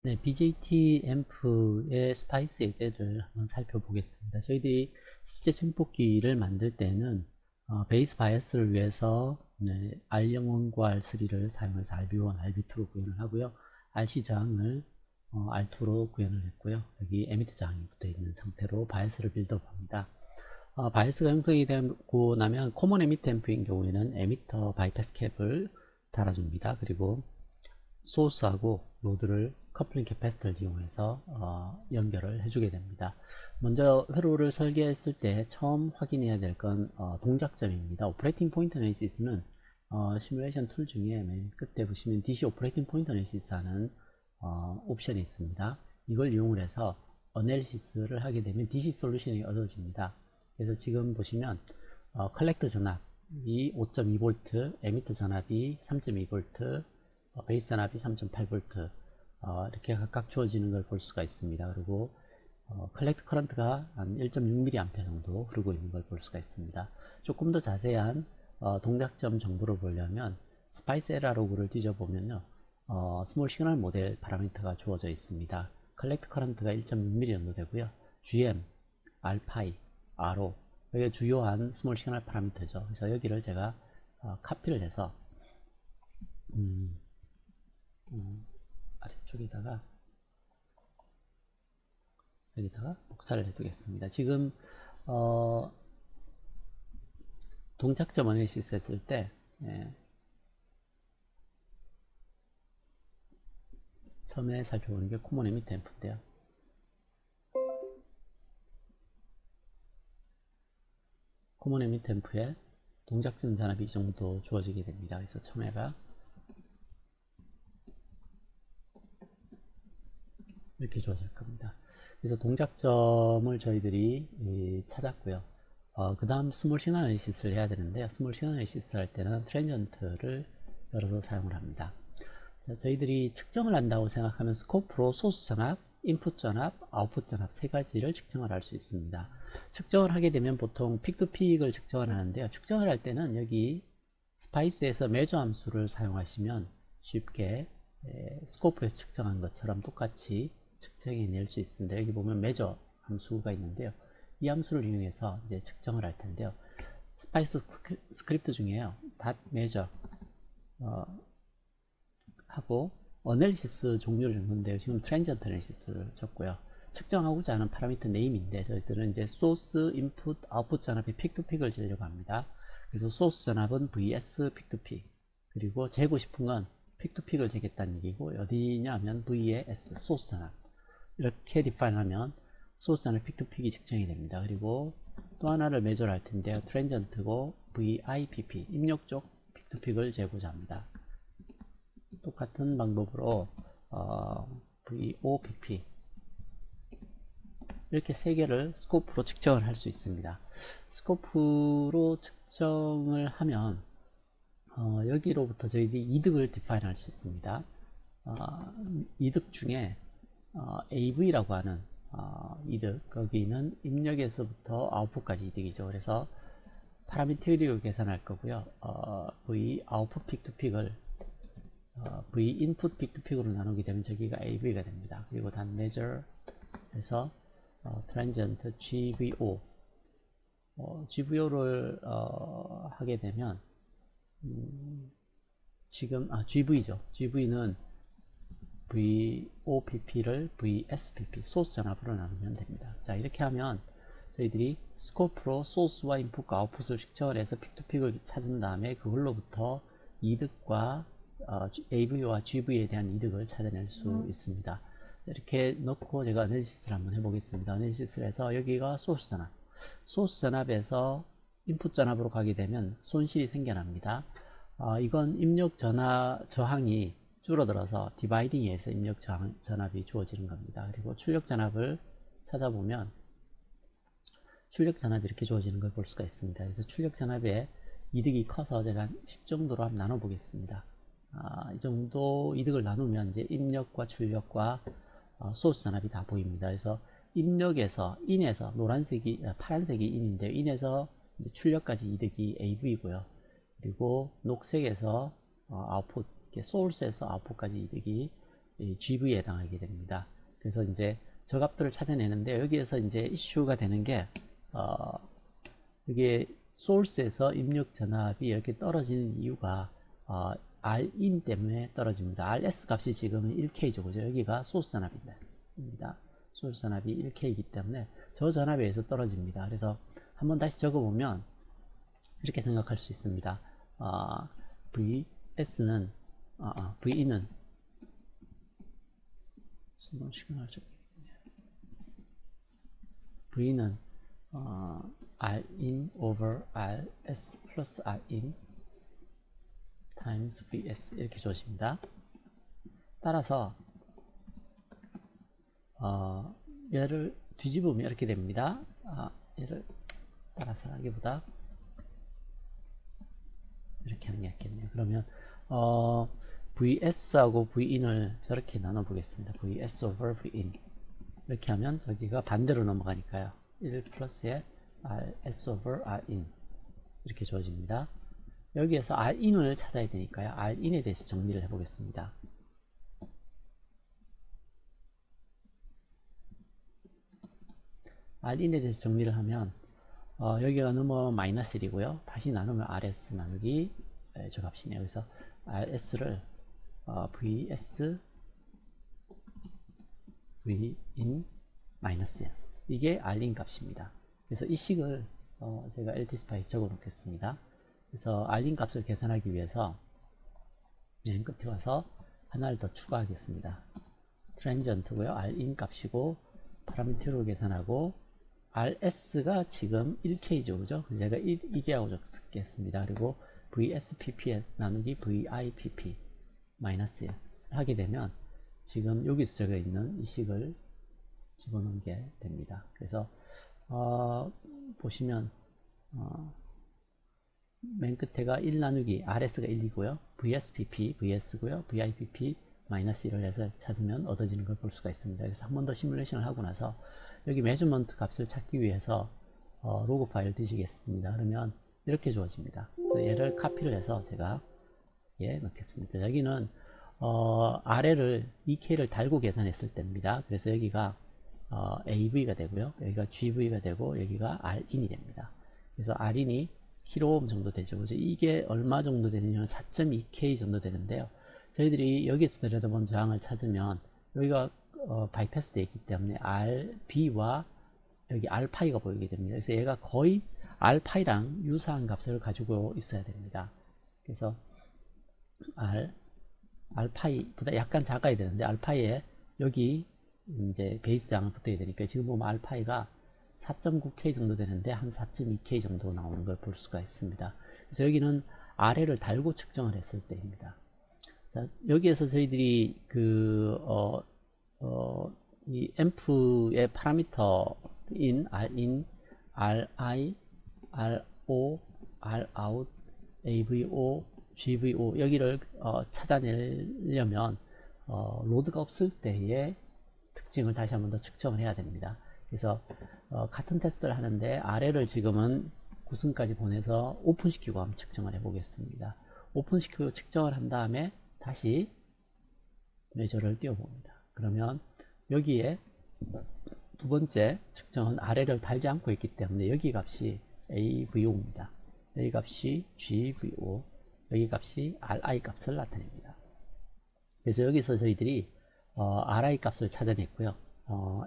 네, BJT 앰프의 스파이스 예제를 한번 살펴보겠습니다. 저희들이 실제 증폭기를 만들 때는 베이스 바이어스를 위해서 R01과 R3를 사용해서 RB1, RB2로 구현을 하고요. RC 저항을 R2로 구현을 했고요. 여기 에미터 저항이 붙어 있는 상태로 바이어스를 빌드업합니다. 바이어스가 형성이 되고 나면 코먼 에미터 앰프인 경우에는 에미터 바이패스 캡을 달아줍니다. 그리고 소스하고 로드를 커플링 캐패시터를 이용해서 연결을 해주게 됩니다. 먼저 회로를 설계했을 때 처음 확인해야 될 건 동작점입니다. 오퍼레이팅 포인트 애널리시스는 시뮬레이션 툴 중에 맨 끝에 보시면 DC 오퍼레이팅 포인트 애널리시스 하는 옵션이 있습니다. 이걸 이용을 해서 애널리시스를 하게 되면 DC 솔루션이 얻어집니다. 그래서 지금 보시면 컬렉터 전압이 5.2V, 에미터 전압이 3.2V, 베이스 전압이 3.8V 이렇게 각각 주어지는 걸 볼 수가 있습니다. 그리고 컬렉트 커런트가 한 1.6mA 정도 흐르고 있는 걸 볼 수가 있습니다. 조금 더 자세한 동작점 정보를 보려면 스파이스 에라 로그를 뒤져보면요, 스몰 시그널 모델 파라미터가 주어져 있습니다. 컬렉트 커런트가 1.6mA 정도 되고요. GM, R파이, RO 이게 주요한 스몰 시그널 파라미터죠. 그래서 여기를 제가 카피를 해서 아래쪽에다가 여기다가 복사를 해두겠습니다. 지금 동작점 어널리시스 했을 때 처음에 살펴보는 게 코먼 에미터 앰프인데요. 코먼 에미터 앰프에 동작점 전압이 이 정도 주어지게 됩니다. 그래서 처음에가 이렇게 주어질 겁니다. 그래서 동작점을 저희들이 찾았고요. 그 다음 스몰 시그널 애널리시스를 해야 되는데요. 스몰 시그널 애널리시스 할 때는 트랜전트를 열어서 사용을 합니다. 자, 저희들이 측정을 한다고 생각하면 스코프로 소스 전압, 인풋 전압, 아웃풋 전압 세 가지를 측정을 할 수 있습니다. 측정을 하게 되면 보통 픽 투 픽을 측정을 하는데요. 측정을 할 때는 여기 스파이스에서 매저 함수를 사용하시면 쉽게 스코프에서 측정한 것처럼 똑같이 측정해낼 수 있습니다. 여기 보면 measure 함수가 있는데요. 이 함수를 이용해서 이제 측정을 할 텐데요. 스파이스 스크립트 중에요, .measure 하고 어널리시스 종류를 줬는데요. 지금 트랜지언트 어널리시스를 줬고요. 측정하고자 하는 파라미터 네임인데 저희들은 이제 소스, 인풋, 아웃풋 전압의 픽 투 픽을 재려고 합니다. 그래서 소스 전압은 vs 픽 투 픽, 그리고 재고 싶은 건 픽 투 픽을 재겠다는 얘기고, 어디냐 하면 v의 s, 소스 전압 이렇게 디파인하면 소스 전압 픽 투 픽이 측정이 됩니다. 그리고 또 하나를 매저를 할 텐데요. 트랜전트고 VIPP, 입력 쪽 픽 투 픽을 재고자 합니다. 똑같은 방법으로 VOPP 이렇게 세 개를 스코프로 측정을 할 수 있습니다. 스코프로 측정을 하면 여기로부터 저희들이 이득을 디파인 할 수 있습니다. 이득 중에 AV라고 하는 이득, 거기는 입력에서부터 아웃풋까지 이득이죠. 그래서 파라미터리로 계산할 거고요. V 아웃풋 픽 투 픽을 V 인풋 픽 투 픽으로 나누게 되면 저기가 AV가 됩니다. 그리고 단 measure 해서 트랜지언트 GVO GVO를 하게 되면 지금 GV죠. GV는 VOPP를 VSPP 소스 전압으로 나누면 됩니다. 자, 이렇게 하면 저희들이 스코프로 소스와 인풋과 아웃풋을 측정을 해서 픽투픽을 찾은 다음에 그걸로부터 이득과 AV와 GV에 대한 이득을 찾아낼 수 있습니다. 이렇게 넣고 제가 어널리시스를 한번 해보겠습니다. 어널리시스를 해서 여기가 소스 전압, 소스 전압에서 인풋 전압으로 가게 되면 손실이 생겨납니다. 이건 입력 저항이 줄어들어서 디바이딩에 의해서 입력 전압이 주어지는 겁니다. 그리고 출력 전압을 찾아보면 출력 전압이 이렇게 주어지는 걸 볼 수가 있습니다. 그래서 출력 전압에 이득이 커서 제가 10 정도로 한번 나눠 보겠습니다. 이 정도 이득을 나누면 이제 입력과 출력과 소스 전압이 다 보입니다. 그래서 입력에서 인에서 파란색이 인인데요. 인에서 출력까지 이득이 AV고요. 그리고 녹색에서 아웃풋, 소스에서 아웃풋까지 이득이 이 GV에 해당하게 됩니다. 그래서 이제 저 값들을 찾아내는데 여기에서 이제 이슈가 되는 게 이게 소스에서 입력 전압이 이렇게 떨어지는 이유가 Rin 때문에 떨어집니다. RS 값이 지금은 1K죠. 그죠? 여기가 소스 전압입니다. 소스 전압이 1K이기 때문에 저 전압에 의해서 떨어집니다. 그래서 한번 다시 적어보면 이렇게 생각할 수 있습니다. VS는 V는 V는 Rin over RS 플러스 Rin times VS 이렇게 주어집니다. 따라서 얘를 뒤집으면 이렇게 됩니다. 얘를 따라서 하기보다 이렇게 하는 게 낫겠네요. 그러면 VS하고 Vin을 저렇게 나눠 보겠습니다. VS over Vin 이렇게 하면 저기가 반대로 넘어가니까요. 1 플러스에 RS over Rin 이렇게 주어집니다. 여기에서 Rin을 찾아야 되니까요. Rin에 대해서 정리를 해보겠습니다. Rin에 대해서 정리를 하면 여기가 넘어 마이너스 1이고요. 다시 나누면 RS 나누기 저 값이네요. 그래서 RS를 VS Vin 마이너스 1 이게 Rin 값입니다. 그래서 이 식을 제가 LTSPI에 적어 놓겠습니다. 그래서 Rin 값을 계산하기 위해서 맨 끝에 와서 하나를 더 추가하겠습니다. 트랜지언트고요. Rin 값이고 파라미터로 계산하고 RS가 지금 1K죠. 그죠? 그래서 제가 1이라고 적겠습니다. 그리고 VSPPS 나누기 VIPP 마이너스 1 하게 되면 지금 여기서 적어 있는 이 식을 집어넣은 게 됩니다. 그래서 보시면 맨 끝에가 1 나누기 RS가 1이고요. VSPP, VS고요. VIPP 마이너스 1을 해서 찾으면 얻어지는 걸 볼 수가 있습니다. 그래서 한 번 더 시뮬레이션을 하고 나서 여기 메저먼트 값을 찾기 위해서 로그 파일을 뒤지겠습니다. 그러면 이렇게 주어집니다. 그래서 얘를 카피를 해서 제가 넣겠습니다. 여기는 아래를 2K를 달고 계산했을 때입니다. 그래서 여기가 AV가 되고요. 여기가 GV가 되고 여기가 Rin이 됩니다. 그래서 Rin이 kΩ 정도 되죠. 그죠? 이게 얼마 정도 되느냐면 4.2K 정도 되는데요. 저희들이 여기서 들여다본 저항을 찾으면 여기가 바이패스 되어 있기 때문에 RB와 여기 R파이가 보이게 됩니다. 그래서 얘가 거의 R파이랑 유사한 값을 가지고 있어야 됩니다. 그래서 R파이보다 약간 작아야 되는데 R파이에 여기 이제 베이스 장을 붙어야 되니까 지금 보면 R파이가 4.9K 정도 되는데 한 4.2K 정도 나오는 걸 볼 수가 있습니다. 그래서 여기는 아래를 달고 측정을 했을 때입니다. 자, 여기에서 저희들이 이 앰프의 파라미터인 Rin, Ri, Ro, Rout, AVO, GVO 여기를 찾아내려면 로드가 없을 때의 특징을 다시 한번 더 측정을 해야 됩니다. 그래서 같은 테스트를 하는데 아래를 지금은 구승까지 보내서 오픈시키고 한번 측정을 해 보겠습니다. 오픈시키고 측정을 한 다음에 다시 메저를 띄워 봅니다. 그러면 여기에 두 번째 측정은 아래를 달지 않고 있기 때문에 여기 값이 AVO입니다. 여기 값이 GVO, 여기 값이 RI 값을 나타냅니다. 그래서 여기서 저희들이 RI 값을 찾아냈고요.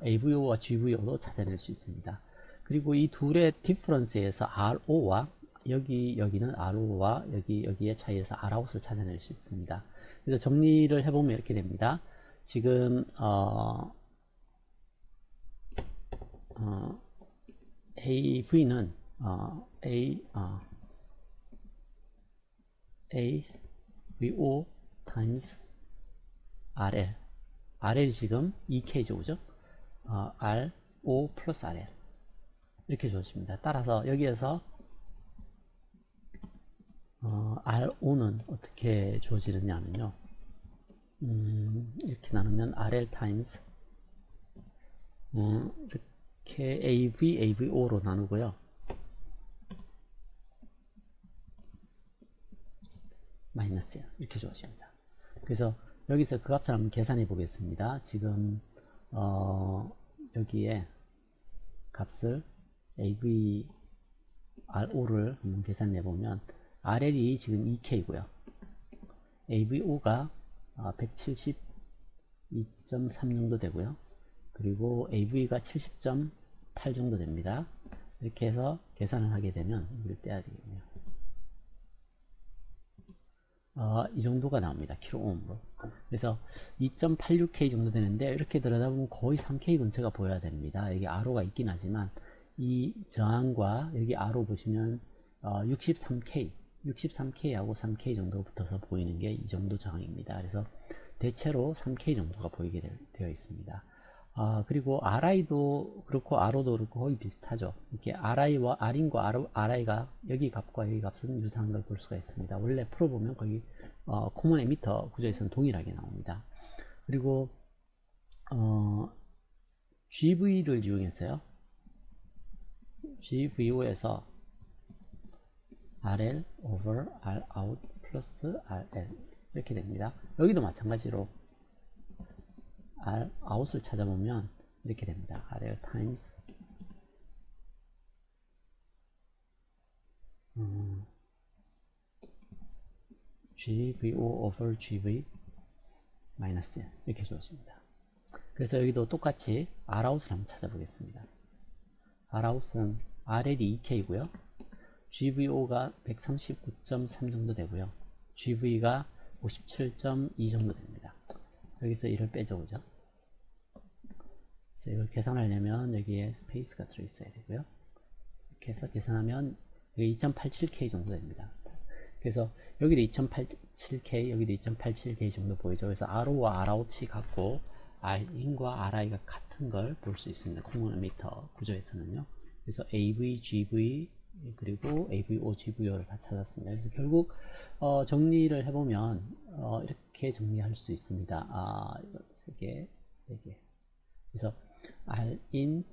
AVO와 GVO도 찾아낼 수 있습니다. 그리고 이 둘의 디퍼런스에서 RO와 여기는 RO와 여기의 차이에서 Rout을 찾아낼 수 있습니다. 그래서 정리를 해보면 이렇게 됩니다. 지금 AV는 AVO times RL RL이 지금 2K죠. 그죠? RO 플러스 RL 이렇게 주어집니다. 따라서 여기에서 RO는 어떻게 주어지느냐면요. 이렇게 나누면 RL 타임스 이렇게 AV, AVO로 나누고요. 마이너스 1 이렇게 주어집니다. 그래서 여기서 그 값을 한번 계산해 보겠습니다. 지금 여기에 값을 AVRO를 한번 계산해 보면 RL이 지금 2K고요. AVO가 172.3 정도 되고요. 그리고 AV가 70.8 정도 됩니다. 이렇게 해서 계산을 하게 되면 이걸 떼야 되겠네요. 이 정도가 나옵니다. 킬로옴으로. 그래서 2.86K 정도 되는데 이렇게 들여다보면 거의 3K 근처가 보여야 됩니다. 여기 RO가 있긴 하지만 이 저항과 여기 RO 보시면 63K하고 3K 정도 붙어서 보이는 게 이 정도 저항입니다. 그래서 대체로 3K 정도가 보이게 되어 있습니다. 그리고 RI도 그렇고 RO도 그렇고 거의 비슷하죠. 이렇게 RI와 R인과 RI가 여기 값과 여기 값은 유사한 걸 볼 수가 있습니다. 원래 풀어보면 거의 코먼 에미터 구조에서는 동일하게 나옵니다. 그리고 GV를 이용해서요. GVO에서 RL over Rout 플러스 RL 이렇게 됩니다. 여기도 마찬가지로 Rout을 찾아보면 이렇게 됩니다. RL times GVO over GV 마이너스 1 이렇게 주어집니다. 그래서 여기도 똑같이 Rout을 한번 찾아보겠습니다. Rout은 RL이 2K고요. GVO가 139.3 정도 되고요. GV가 57.2 정도 됩니다. 여기서 1을 빼줘오죠. 그래서 이걸 계산하려면 여기에 스페이스가 들어있어야 되고요. 이렇게 해서 계산하면 여기 2.87K 정도 됩니다. 그래서 여기도 2.87K, 여기도 2.87K 정도 보이죠. 그래서 RO와 ROut이 같고 Rin과 RI가 같은 걸 볼 수 있습니다. 코먼 에미터 구조에서는요. 그래서 AV, GV 그리고 AVO, GVO를 다 찾았습니다. 그래서 결국 정리를 해보면 이렇게 정리할 수 있습니다. 세 개. 그래서 Rin,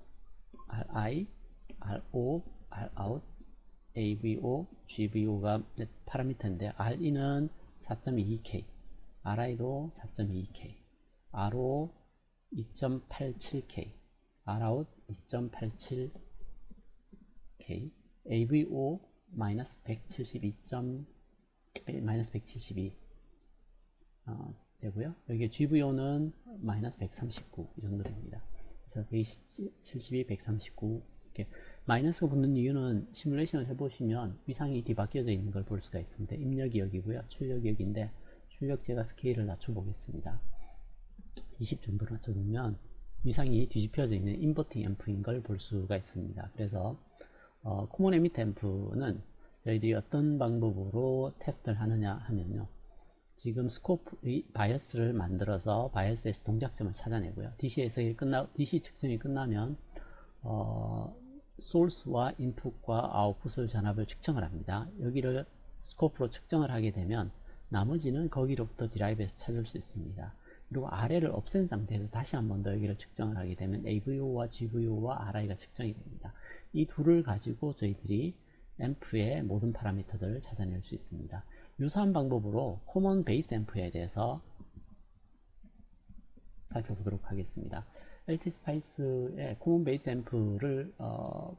RI, RO, Rout, AVO, GVO가 파라미터인데 Rin은 4.22K, RI도 4.22K, RO 2.87K, Rout 2.87K, AVO 마이너스 172 되고요. 여기 GVO는 마이너스 139 이 정도 됩니다. 그래서 172, 139 이렇게 마이너스가 붙는 이유는 시뮬레이션을 해보시면 위상이 뒤바뀌어져 있는 걸 볼 수가 있습니다. 입력이 여기고요. 출력이 여기인데 출력 제가 스케일을 낮춰보겠습니다. 20 정도로 낮춰보면 위상이 뒤집혀져 있는 인버팅 앰프인 걸 볼 수가 있습니다. 그래서 코먼 에미터 앰프는 저희들이 어떤 방법으로 테스트를 하느냐 하면요. 지금 스코프 바이어스를 만들어서 바이어스에서 동작점을 찾아내고요. DC 측정이 끝나면 소스와 인풋과 아웃풋을 전압을 측정을 합니다. 여기를 스코프로 측정을 하게 되면 나머지는 거기로부터 디라이브해서 찾을 수 있습니다. 그리고 RL을 없앤 상태에서 다시 한 번 더 여기를 측정을 하게 되면 AVO와 GVO와 RI가 측정이 됩니다. 이 둘을 가지고 저희들이 앰프의 모든 파라미터들을 찾아낼 수 있습니다. 유사한 방법으로 코먼 베이스 앰프에 대해서 살펴보도록 하겠습니다. LTSpice의 코먼 베이스 앰프를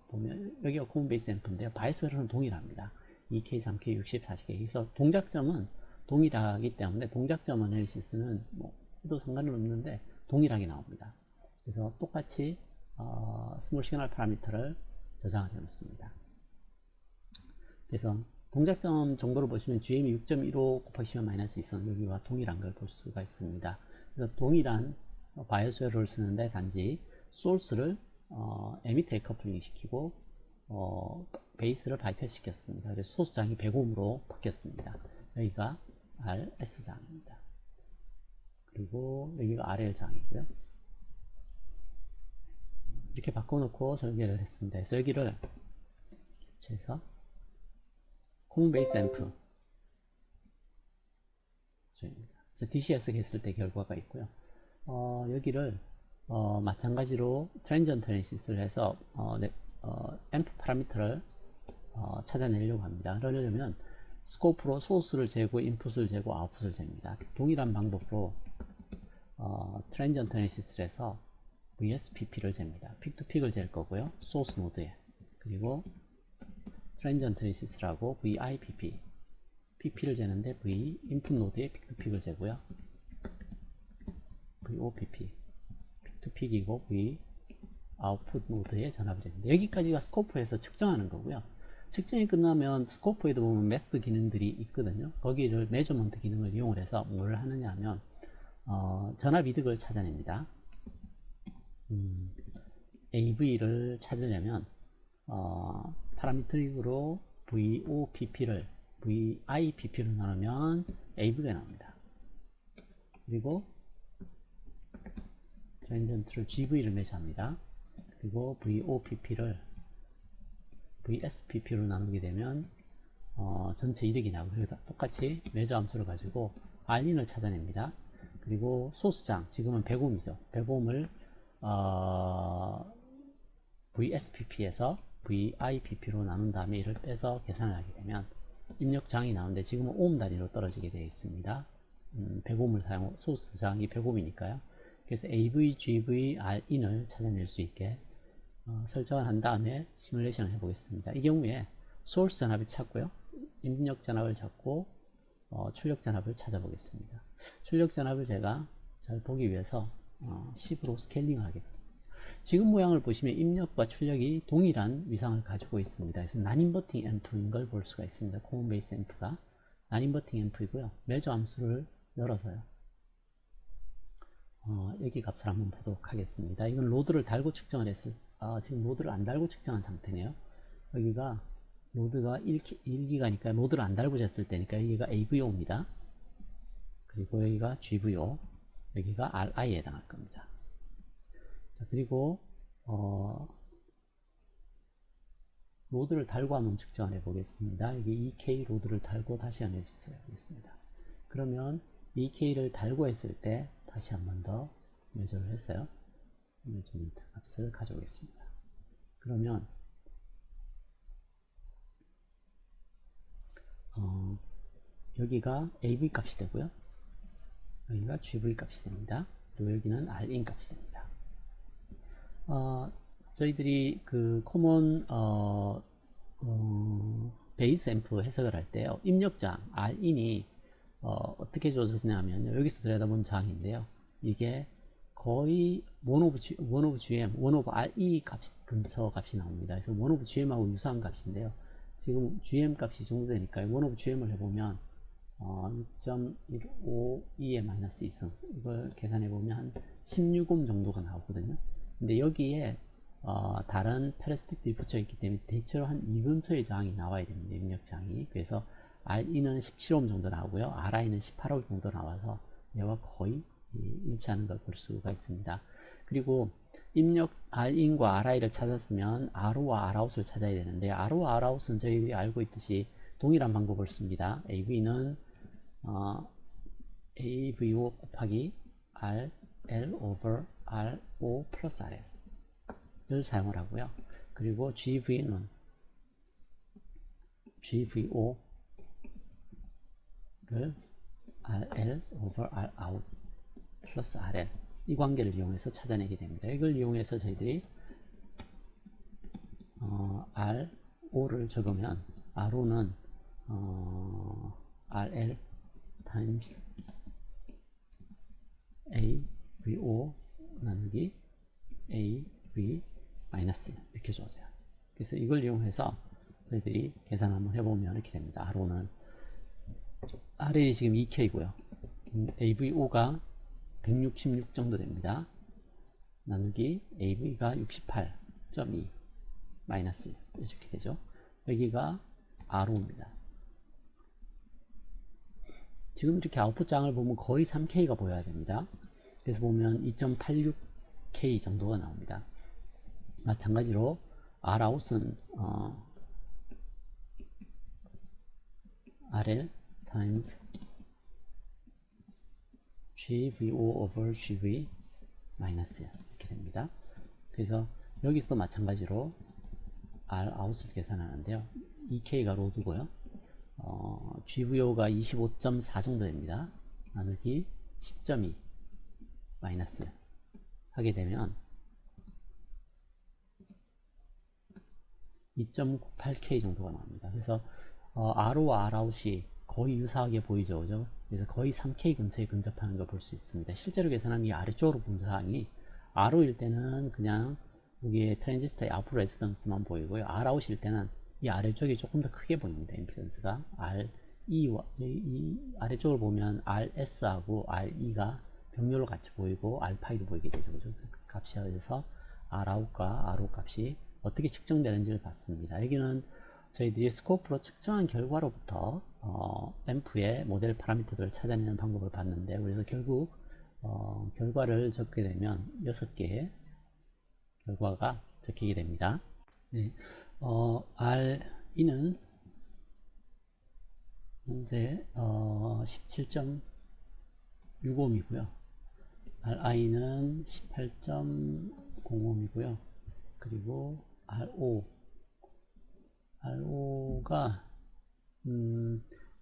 보면 여기가 코먼 베이스 앰프인데요. 바이스 회로는 동일합니다. 2K, 3K, 60, 40K. 그래서 동작점은 동일하기 때문에 동작점 어널리시스는 뭐 해도 상관은 없는데 동일하게 나옵니다. 그래서 똑같이 스몰 시그널 파라미터를 저장을 해 놓습니다. 그래서 동작점 정도로 보시면 GM이 6.15 곱하기 10 마이너스 2선 여기와 동일한 걸 볼 수가 있습니다. 그래서 동일한 바이오스 회로를 쓰는데 단지 소스를 에미터에 커플링 시키고 베이스를 바이패스 시켰습니다. 그래서 소스장이 100ohm으로 바뀌었습니다. 여기가 RS장입니다. 그리고 여기가 RL 장이고요. 이렇게 바꿔놓고 설계를 했습니다. 그래서 여기를 겹쳐서 코먼 베이스 앰프 그래서 DCS 했을 때 결과가 있고요. 여기를 마찬가지로 트랜지언트 애널리시스를 해서 앰프 파라미터를 찾아내려고 합니다. 그러려면 스코프로 소스를 재고 인풋을 재고 아웃풋을 잽니다. 동일한 방법으로 트랜지언트 애널리시스를 해서 VSPP를 잽니다. 픽투픽을 잴 거고요. 소스 노드에. 그리고 트랜지언트 애널리시스라고 VIPP PP를 재는데 V 인풋 노드에 픽투픽을 재고요. VOPP 픽투픽이고 V 아웃풋 노드에 전압을 잽니다. 여기까지가 스코프에서 측정하는 거고요. 측정이 끝나면 스코프에도 보면 메드 기능들이 있거든요. 거기를 메저먼트 기능을 이용을 해서 뭘 하느냐 하면 전압 이득을 찾아냅니다. AV를 찾으려면 파라미터릭으로 VOPP를 VIPP로 나누면 AV가 나옵니다. 그리고 트랜지언트를 GV를 매주합니다. 그리고 VOPP를 VSPP로 나누게 되면 전체 이득이 나오고 똑같이 매저 함수를 가지고 Rin을 찾아냅니다. 그리고 소수장 지금은 100옴이죠. 100옴을 VSPP에서 VIPP로 나눈 다음에 이를 빼서 계산을 하게 되면 입력장이 나오는데 지금은 옴 단위로 떨어지게 되어 있습니다. 100옴을 사용 소수장이 100옴이니까요. 그래서 AV, GV, Rin을 찾아낼 수 있게 설정을 한 다음에 시뮬레이션을 해보겠습니다. 이 경우에 소스 전압을 찾고요. 입력 전압을 찾고 출력 전압을 찾아보겠습니다. 출력 전압을 제가 잘 보기 위해서 10으로 스케일링을 하겠습니다. 지금 모양을 보시면 입력과 출력이 동일한 위상을 가지고 있습니다. 그래서 난인버팅 앰프인 걸 볼 수가 있습니다. 코먼 베이스 앰프가 난인버팅 앰프이고요. 매저 함수를 열어서요. 여기 값을 한번 보도록 하겠습니다. 이건 로드를 달고 측정을 했을 지금 로드를 안 달고 측정한 상태네요. 여기가 로드가 1기가니까 로드를 안 달고 쟀을 때니까 여기가 AVO입니다. 그리고 여기가 GVO, 여기가 RI에 해당할 겁니다. 자, 그리고 로드를 달고 한번 측정을 해 보겠습니다. 여기 EK 로드를 달고 다시 한번 해보겠습니다. 그러면 EK를 달고 했을 때 다시 한 번 더 매저를 했어요. 매저먼트 값을 가져오겠습니다. 그러면 여기가 AV 값이 되고요. 여기가 GV 값이 됩니다. 그리고 여기는 Rin 값이 됩니다. 저희들이 그 코먼 베이스 앰프 해석을 할 때요. 입력장 Rin이 어떻게 주어졌냐면 여기서 들여다본 장인데요. 이게 거의 1 오브 GM, 1 오브 RE 근처 값이 나옵니다. 그래서 1 오브 GM하고 유사한 값인데요. 지금 GM 값이 정도 되니까 1 오브 GM을 해보면 6.152의 마이너스 2승 이걸 계산해보면 한 16옴 정도가 나오거든요. 근데 여기에 다른 페레스틱들이 붙여있기 때문에 대체로 한 이 근처의 저항이 나와야 됩니다. 입력장이. 그래서 Re는 17옴 정도 나오고요. Ri는 18옴 정도 나와서 얘와 거의 일치하는 걸 볼 수가 있습니다. 그리고 입력 Rin과 Ri를 찾았으면 RO와 Rout을 찾아야 되는데 RO와 Rout은 저희들이 알고 있듯이 동일한 방법을 씁니다. AV는 AVO 곱하기 RL over RO 플러스 RL을 사용을 하고요. 그리고 GV는 GVO를 RL over Rout 플러스 RL 이 관계를 이용해서 찾아내게 됩니다. 이걸 이용해서 저희들이 RO를 적으면 RO는 RL times AVO 나누기 AV 마이너스 이렇게 주어져요. 그래서 이걸 이용해서 저희들이 계산 한번 해보면 이렇게 됩니다. RO는 RL이 지금 2K고요. AVO가 166 정도 됩니다. 나누기 AV가 68.2 마이너스 이렇게 되죠. 여기가 RO입니다. 지금 이렇게 아웃풋장을 보면 거의 3K가 보여야 됩니다. 그래서 보면 2.86K 정도가 나옵니다. 마찬가지로 Rout은 RL times GVO over GV 마이너스 이렇게 됩니다. 그래서 여기서도 마찬가지로 Rout을 계산하는데요. 2K가 로드고요. GVO가 25.4 정도 됩니다. 나누기 10.2 마이너스 하게 되면 2.98K 정도가 나옵니다. 그래서 RO와 ROUt이 거의 유사하게 보이죠, 그죠? 그래서 거의 3K 근처에 근접하는 걸 볼 수 있습니다. 실제로 계산한 이 아래쪽으로 본 사항이 RO일 때는 그냥 여기에 트랜지스터의 아웃풋 레지던스만 보이고요. ROUt일 때는 이 아래쪽이 조금 더 크게 보입니다. 임피던스가 RE와 이 아래쪽을 보면 RS하고 RE가 병렬로 같이 보이고 R파이도 보이게 되죠, 그죠? 그 값이 그래서 Rout과 RO 값이 어떻게 측정되는지를 봤습니다. 여기는 저희들이 스코프로 측정한 결과로부터 앰프의 모델 파라미터들을 찾아내는 방법을 봤는데, 그래서 결국 결과를 적게 되면 6개의 결과가 적히게 됩니다. 네, RE는 현재 17.6ohm이고요. RI는 18.0ohm이고요. 그리고 RO가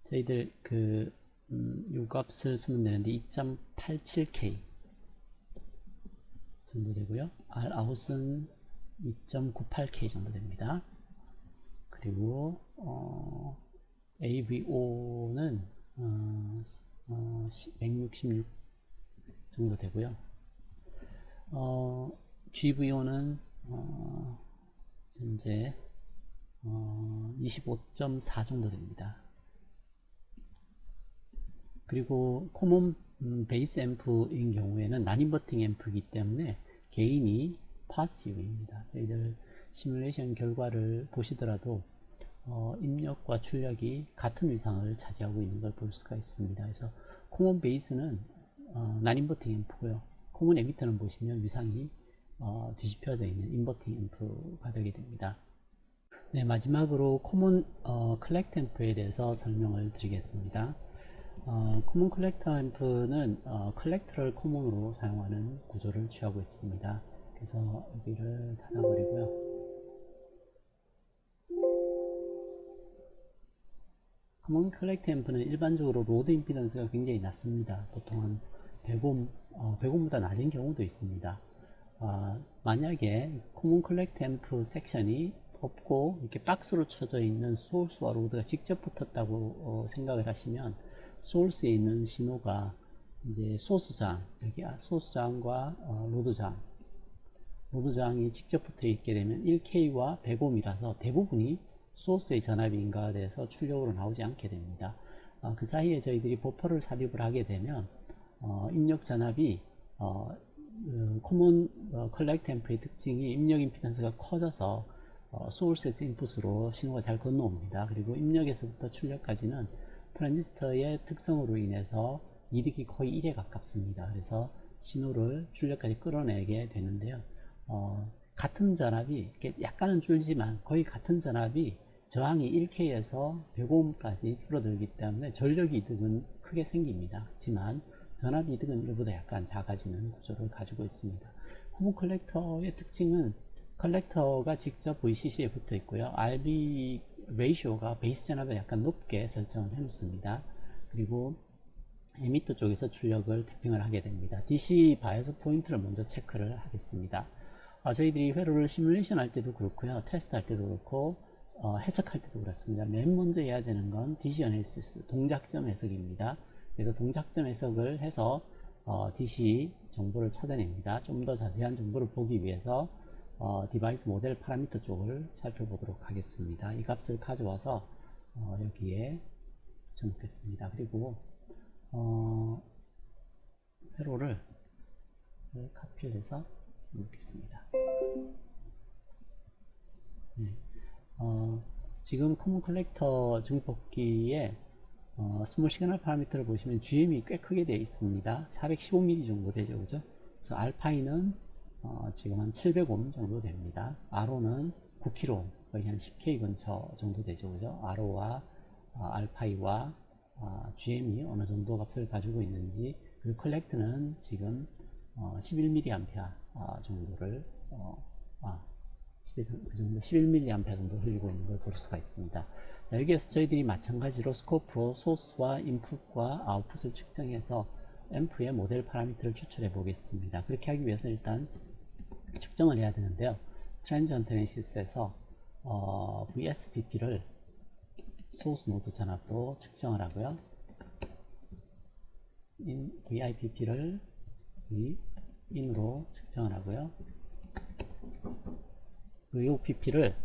저희들 요 값을 쓰면 되는데 2.87K 정도 되고요. Rout은 2.98K 정도 됩니다. 그리고 AVO는 166 정도 되고요. GVO는 현재 25.4 정도 됩니다. 그리고 코먼 베이스 앰프인 경우에는 난인버팅 앰프이기 때문에 게인이 파지티브입니다. 저희들 시뮬레이션 결과를 보시더라도 입력과 출력이 같은 위상을 차지하고 있는 걸 볼 수가 있습니다. 그래서 코먼 베이스는 난인버팅 앰프고요. 코먼 에미터는 보시면 위상이 뒤집혀져 있는 인버팅 앰프가 되게 됩니다. 네, 마지막으로 코먼 컬렉터 앰프에 대해서 설명을 드리겠습니다. 코먼 컬렉터 앰프는 컬렉터를 코먼으로 사용하는 구조를 취하고 있습니다. 그래서 여기를 닫아버리고요. 코먼 컬렉터 앰프는 일반적으로 로드 임피던스가 굉장히 낮습니다. 보통 한 100옴, 100옴보다 낮은 경우도 있습니다. 만약에 코먼 컬렉터 앰프 섹션이 없고 이렇게 박스로 쳐져 있는 소스와 로드가 직접 붙었다고 생각을 하시면, 소스에 있는 신호가 이제 소스장, 여기 소스장과 로드장이 직접 붙어 있게 되면 1K와 100옴이라서 대부분이 소스의 전압이 인가돼서 출력으로 나오지 않게 됩니다. 그 사이에 저희들이 버퍼를 삽입을 하게 되면 입력 전압이 코먼 컬렉터 앰프의 특징이 입력 임피던스가 커져서 소스에서 인풋으로 신호가 잘 건너옵니다. 그리고 입력에서부터 출력까지는 트랜지스터의 특성으로 인해서 이득이 거의 1에 가깝습니다. 그래서 신호를 출력까지 끌어내게 되는데요. 같은 전압이 약간은 줄지만 거의 같은 전압이 저항이 1K에서 100ohm까지 줄어들기 때문에 전력 이득은 크게 생깁니다. 하지만 전압 이득은 이보다 약간 작아지는 구조를 가지고 있습니다. 코먼 컬렉터의 특징은 컬렉터가 직접 VCC에 붙어 있고요. RB 레이쇼가 베이스 전압을 약간 높게 설정을 해 놓습니다. 그리고 에미터 쪽에서 출력을 태핑을 하게 됩니다. DC 바이어스 포인트를 먼저 체크를 하겠습니다. 저희들이 회로를 시뮬레이션 할 때도 그렇고요, 테스트 할 때도 그렇고 해석할 때도 그렇습니다. 맨 먼저 해야 되는 건 DC 어널리시스, 동작점 해석입니다. 그래서 동작점 해석을 해서 DC 정보를 찾아냅니다. 좀 더 자세한 정보를 보기 위해서 디바이스 모델 파라미터 쪽을 살펴보도록 하겠습니다. 이 값을 가져와서 여기에 붙여놓겠습니다. 그리고 회로를 카피를 해서 놓겠습니다. 네. 지금 코먼 컬렉터 증폭기에 스몰 시그널 파라미터를 보시면 GM이 꽤 크게 되어 있습니다. 415mm 정도 되죠, 그죠? 그래서 알파이는 지금 한 700ohm 정도 됩니다. RO는 9kΩ, 거의 한 10K 근처 정도 되죠, 그죠? RO와 알파이와 GM이 어느 정도 값을 가지고 있는지, 그리고 컬렉트는 지금 11mA 정도를 그 정도 11mA 정도 흘리고 있는 걸 볼 수가 있습니다. 자, 여기에서 저희들이 마찬가지로 스코프로 소스와 인풋과 아웃풋을 측정해서 앰프의 모델 파라미터를 추출해 보겠습니다. 그렇게 하기 위해서 일단 측정을 해야 되는데요. 트랜지언트 애널리시스에서 VSPP를 소스 노드 전압으로 측정을 하고요. VIPP를 V인으로 측정을 하고요. VOPP를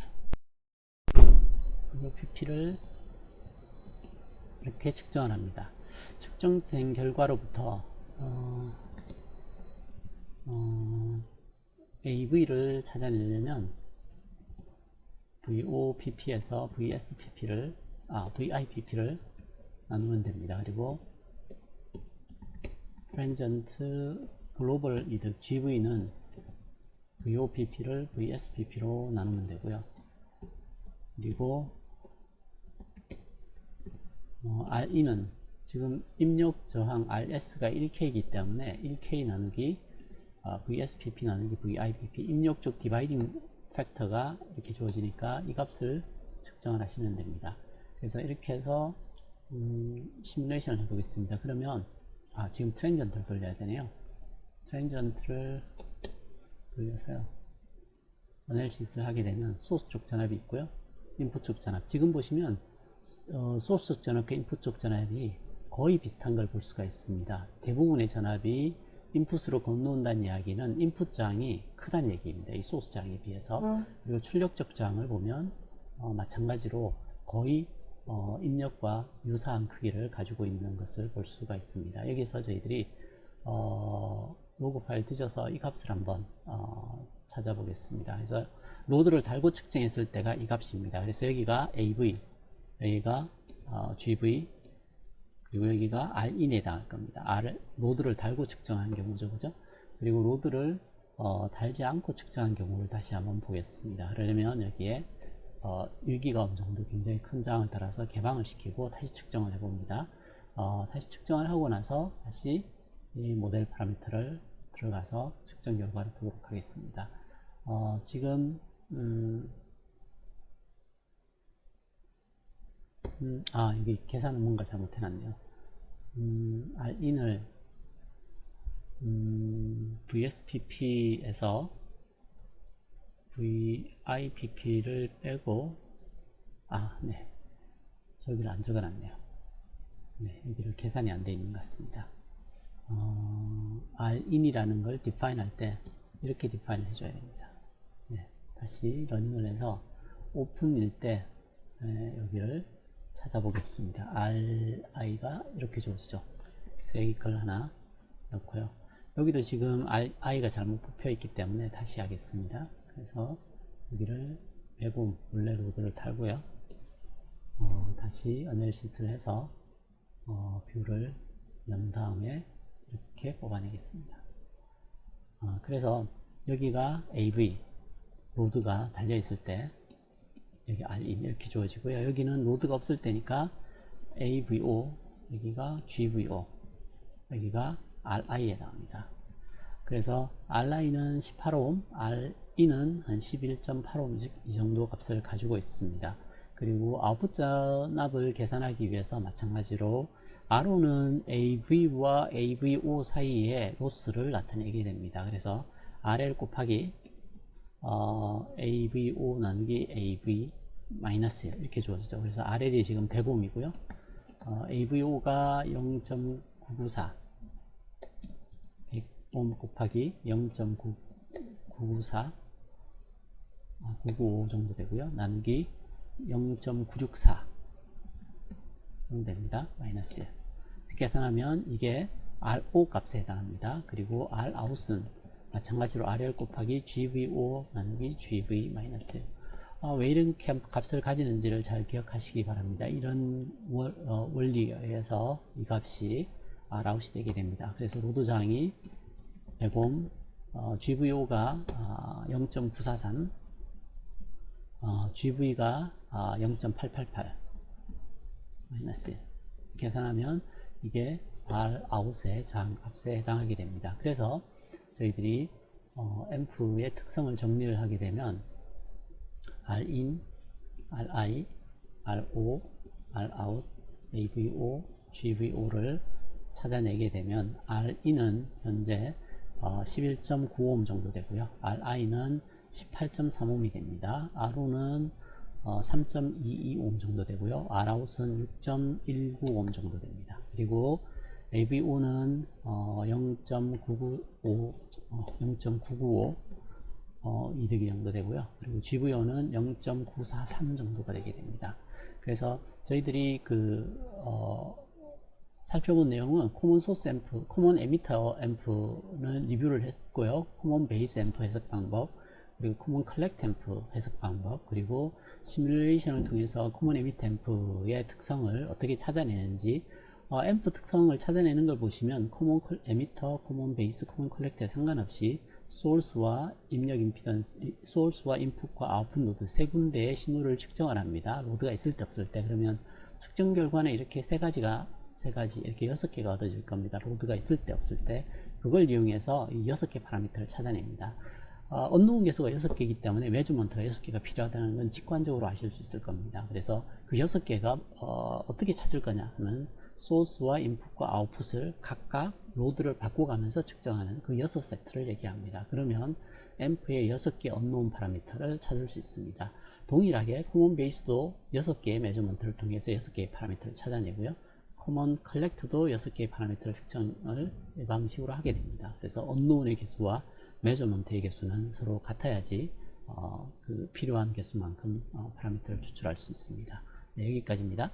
이렇게 측정을 합니다. 측정된 결과로부터 AV를 찾아내려면 VOPP에서 VIPP를 나누면 됩니다. 그리고 트랜지언트 글로벌 이득 GV는 VOPP를 VSPP로 나누면 되고요. 그리고 RE는 지금 입력 저항 RS가 1K이기 때문에 1K 나누기 VSPP 나누기 VIPP 입력 쪽 디바이딩 팩터가 이렇게 주어지니까 이 값을 측정을 하시면 됩니다. 그래서 이렇게 해서 시뮬레이션을 해보겠습니다. 그러면 지금 트랜지언트를 돌려야 되네요. 트랜지언트를 돌려서요. 어널리시스를 하게 되면 소스 쪽 전압이 있고요. 인풋 쪽 전압. 지금 보시면 소스 쪽 전압과 인풋 쪽 전압이 거의 비슷한 걸 볼 수가 있습니다. 대부분의 전압이 인풋으로 건너온다는 이야기는 인풋 저항이 크다는 얘기입니다. 이 소스 저항에 비해서. 그리고 출력적 저항을 보면 마찬가지로 거의 입력과 유사한 크기를 가지고 있는 것을 볼 수가 있습니다. 여기서 저희들이 로그 파일 뒤져서 이 값을 한번 찾아보겠습니다. 그래서 로드를 달고 측정했을 때가 이 값입니다. 그래서 여기가 AV, 여기가 GV, 그리고 여기가 Rin에 해당할 겁니다. 로드를 달고 측정한 경우죠, 그죠? 그리고 로드를 달지 않고 측정한 경우를 다시 한번 보겠습니다. 그러려면 여기에 유기가 어느 정도 굉장히 큰 저항을 따라서 개방을 시키고 다시 측정을 해봅니다. 다시 측정을 하고 나서 다시 이 모델 파라미터를 들어가서 측정 결과를 보도록 하겠습니다. 지금 여기 계산은 뭔가 잘못해 놨네요. Rin을 VSPP에서 VIPP를 빼고 네, 저기를 안 적어놨네요. 네, 여기를 계산이 안 되어 있는 것 같습니다. Rin이라는 걸 define 할 때 이렇게 define 해줘야 됩니다. 네, 다시 러닝을 해서 오픈일 때 여기를 찾아보겠습니다. RI가 이렇게 주어지죠. 그래서 여기 걸 하나 넣고요. 여기도 지금 I가 잘못 뽑혀 있기 때문에 다시 하겠습니다. 그래서 여기를 배분 원래 로드를 달고요. 다시 어널리시스를 해서 뷰를 연 다음에 이렇게 뽑아내겠습니다. 그래서 여기가 AV 로드가 달려 있을 때 여기 RIN 이렇게 주어지고요. 여기는 로드가 없을 때니까 AVO, 여기가 GVO, 여기가 RI에 해당합니다. 그래서 RI는 18옴, RI는 한 11.8옴 이 정도 값을 가지고 있습니다. 그리고 아웃풋 전압을 계산하기 위해서 마찬가지로 RO는 AV와 AVO 사이에 로스를 나타내게 됩니다. 그래서 RL 곱하기 AVO 나누기 AV 마이너스 1 이렇게 주어지죠. 그래서 RL이 지금 100옴이고요. AVO가 0.994 100옴 곱하기 0.994 995 정도 되고요. 나누기 0.964 정도 됩니다. 마이너스 1 이렇게 계산하면 이게 RO 값에 해당합니다. 그리고 ROUT은 마찬가지로 RL 곱하기 GVO 나누기 GV 마이너스 1 왜 이런 값을 가지는지를 잘 기억하시기 바랍니다. 이런 원리에 의해서 이 값이 ROUT이 되게 됩니다. 그래서 로드 저항이 100옴, GVO가 0.943, GV가 0.888 마이너스 1 계산하면 이게 ROUT의 저항값에 해당하게 됩니다. 그래서 저희들이 앰프의 특성을 정리를 하게 되면 rin, ri, ro, rout, avo, gvo를 찾아내게 되면 rin은 현재 11.95옴 정도 되고요. ri는 18.35옴이 됩니다. ro는 3.22옴 정도 되고요. rout은 6.195옴 정도 됩니다. 그리고 AVO는 0.995 이득이 정도 되고요. 그리고 GVO는 0.943 정도가 되게 됩니다. 그래서 저희들이 살펴본 내용은 코먼 소스 앰프, 코먼 에미터 앰프는 리뷰를 했고요. 코먼 베이스 앰프 해석 방법, 그리고 코먼 컬렉트 앰프 해석 방법, 그리고 시뮬레이션을 통해서 코먼 에미터 앰프의 특성을 어떻게 찾아내는지, 앰프 특성을 찾아내는 걸 보시면 코먼 에미터, 코먼 베이스, 코먼 컬렉터에 상관없이 소스와 입력 임피던스, 소스와 인풋과 아웃풋 노드 세 군데의 신호를 측정을 합니다. 로드가 있을 때 없을 때. 그러면 측정 결과는 이렇게 세 가지 이렇게 6개가 얻어질 겁니다. 로드가 있을 때 없을 때. 그걸 이용해서 이 6개 파라미터를 찾아냅니다. 언노운 개수가 6개이기 때문에 메저먼트가 6개가 필요하다는 건 직관적으로 아실 수 있을 겁니다. 그래서 그 6개가 어떻게 찾을 거냐 하면 소스와 인풋과 아웃풋을 각각 로드를 바꿔가면서 측정하는 그 6세트를 얘기합니다. 그러면 앰프의 6개 언노운 파라미터를 찾을 수 있습니다. 동일하게 코먼 베이스도 6개의 메저먼트를 통해서 6개의 파라미터를 찾아내고요. 코먼 컬렉터도 6개의 파라미터를 측정을 이 방식으로 하게 됩니다. 그래서 언노운의 개수와 메저먼트의 개수는 서로 같아야지 그 필요한 개수만큼 파라미터를 추출할 수 있습니다. 네, 여기까지입니다.